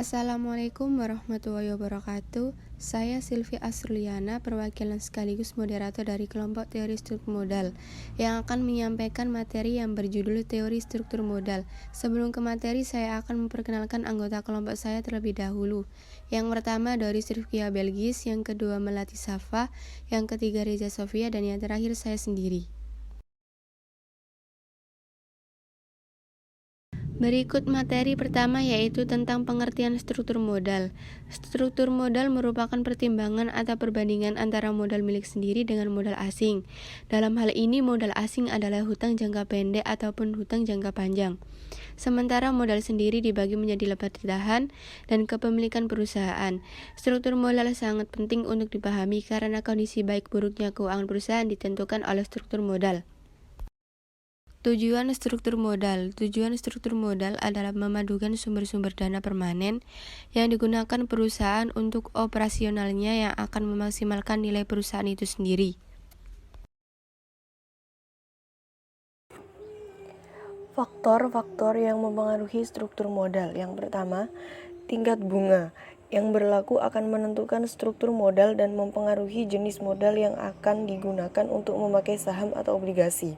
Assalamualaikum warahmatullahi wabarakatuh. Saya Silvi Asruliana, perwakilan sekaligus moderator dari kelompok teori struktur modal, yang akan menyampaikan materi yang berjudul teori struktur modal. Sebelum ke materi, saya akan memperkenalkan anggota kelompok saya terlebih dahulu. Yang pertama Doris Rifkia Belgis, yang kedua Melati Safa, yang ketiga Reza Sofia, dan yang terakhir saya sendiri. Berikut materi pertama, yaitu tentang pengertian struktur modal. Struktur modal merupakan pertimbangan atau perbandingan antara modal milik sendiri dengan modal asing. Dalam hal ini, modal asing adalah hutang jangka pendek ataupun hutang jangka panjang. Sementara modal sendiri dibagi menjadi lebar ditahan dan kepemilikan perusahaan. Struktur modal sangat penting untuk dipahami karena kondisi baik buruknya keuangan perusahaan ditentukan oleh struktur modal. Tujuan struktur modal. Tujuan struktur modal adalah memadukan sumber-sumber dana permanen yang digunakan perusahaan untuk operasionalnya yang akan memaksimalkan nilai perusahaan itu sendiri. Faktor-faktor yang mempengaruhi struktur modal. Yang pertama, tingkat bunga yang berlaku akan menentukan struktur modal dan mempengaruhi jenis modal yang akan digunakan untuk memakai saham atau obligasi.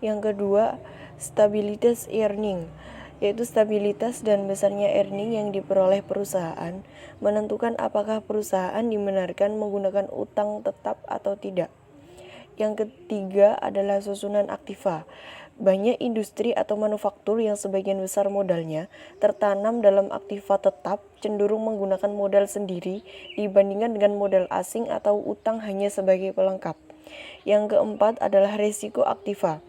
Yang kedua, stabilitas earning, yaitu stabilitas dan besarnya earning yang diperoleh perusahaan menentukan apakah perusahaan dibenarkan menggunakan utang tetap atau tidak. Yang ketiga adalah susunan aktiva. Banyak industri atau manufaktur yang sebagian besar modalnya tertanam dalam aktiva tetap cenderung menggunakan modal sendiri dibandingkan dengan modal asing atau utang hanya sebagai pelengkap. Yang keempat adalah risiko aktiva.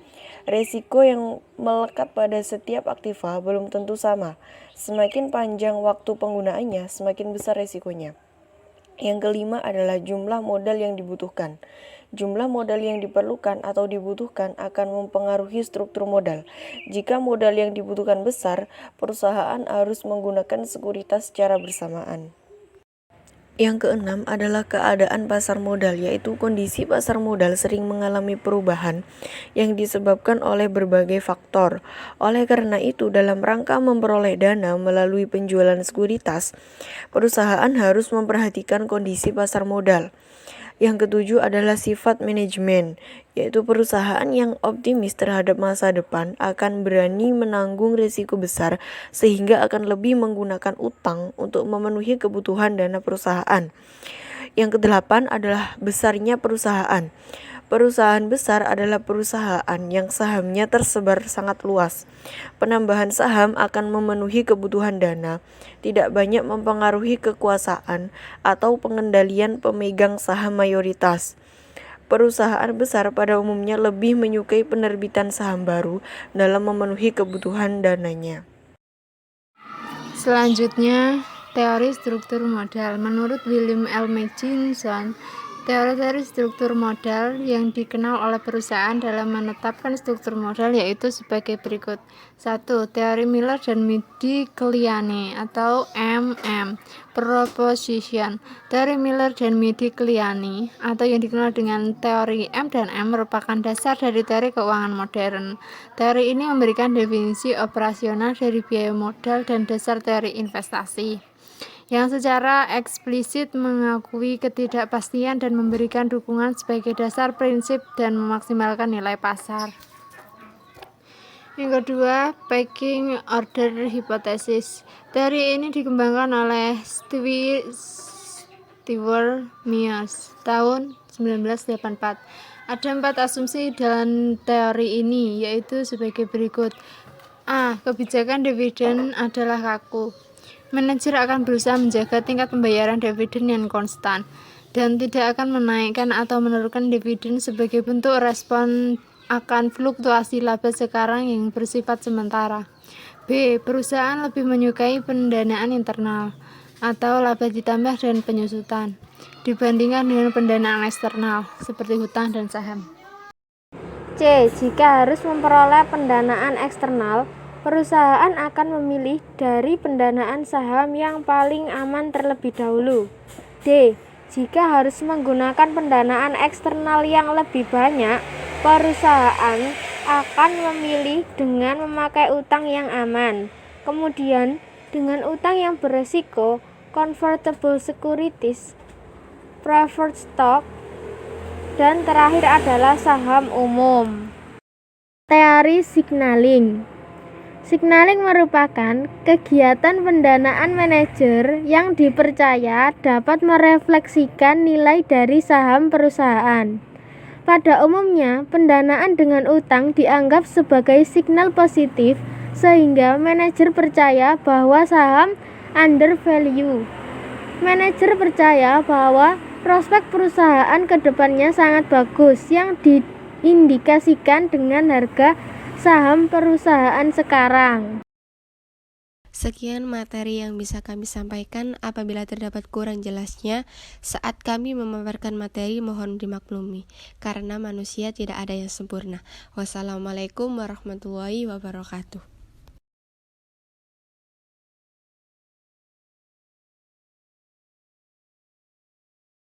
Risiko yang melekat pada setiap aktiva belum tentu sama. Semakin panjang waktu penggunaannya, semakin besar risikonya. Yang kelima adalah jumlah modal yang dibutuhkan. Jumlah modal yang diperlukan atau dibutuhkan akan mempengaruhi struktur modal. Jika modal yang dibutuhkan besar, perusahaan harus menggunakan sekuritas secara bersamaan. Yang keenam adalah keadaan pasar modal, yaitu kondisi pasar modal sering mengalami perubahan yang disebabkan oleh berbagai faktor. Oleh karena itu, dalam rangka memperoleh dana melalui penjualan sekuritas, perusahaan harus memperhatikan kondisi pasar modal. Yang ketujuh adalah sifat manajemen, yaitu perusahaan yang optimis terhadap masa depan akan berani menanggung risiko besar sehingga akan lebih menggunakan utang untuk memenuhi kebutuhan dana perusahaan. Yang kedelapan adalah besarnya perusahaan. Perusahaan besar adalah perusahaan yang sahamnya tersebar sangat luas. Penambahan saham akan memenuhi kebutuhan dana, tidak banyak mempengaruhi kekuasaan atau pengendalian pemegang saham mayoritas. Perusahaan besar pada umumnya lebih menyukai penerbitan saham baru dalam memenuhi kebutuhan dananya. Selanjutnya, teori struktur modal. Menurut William L. McGinson, teori struktur modal yang dikenal oleh perusahaan dalam menetapkan struktur modal yaitu sebagai berikut. 1. Teori Miller dan Modigliani atau MM Proposition. Teori Miller dan Modigliani atau yang dikenal dengan teori M dan M merupakan dasar dari teori keuangan modern. Teori ini memberikan definisi operasional dari biaya modal dan dasar teori investasi yang secara eksplisit mengakui ketidakpastian dan memberikan dukungan sebagai dasar prinsip dan memaksimalkan nilai pasar. Yang kedua, pecking order hypothesis. Teori ini dikembangkan oleh Stewart Mios tahun 1984. Ada 4 asumsi dalam teori ini, yaitu sebagai berikut. A. Kebijakan dividen adalah kaku. Manajer akan berusaha menjaga tingkat pembayaran dividen yang konstan dan tidak akan menaikkan atau menurunkan dividen sebagai bentuk respon akan fluktuasi laba sekarang yang bersifat sementara. B. Perusahaan lebih menyukai pendanaan internal atau laba ditambah dan penyusutan dibandingkan dengan pendanaan eksternal seperti hutang dan saham. C. Jika harus memperoleh pendanaan eksternal, perusahaan akan memilih dari pendanaan saham yang paling aman terlebih dahulu. D. Jika harus menggunakan pendanaan eksternal yang lebih banyak, perusahaan akan memilih dengan memakai utang yang aman. Kemudian, dengan utang yang beresiko, convertible securities, preferred stock, dan terakhir adalah saham umum. Teori signaling. Signaling merupakan kegiatan pendanaan manajer yang dipercaya dapat merefleksikan nilai dari saham perusahaan. Pada umumnya, pendanaan dengan utang dianggap sebagai signal positif sehingga manajer percaya bahwa saham undervalue. Manajer percaya bahwa prospek perusahaan ke depannya sangat bagus yang diindikasikan dengan harga saham perusahaan sekarang. Sekian materi yang bisa kami sampaikan. Apabila terdapat kurang jelasnya saat kami memaparkan materi, mohon dimaklumi, karena manusia tidak ada yang sempurna. Wassalamualaikum warahmatullahi wabarakatuh.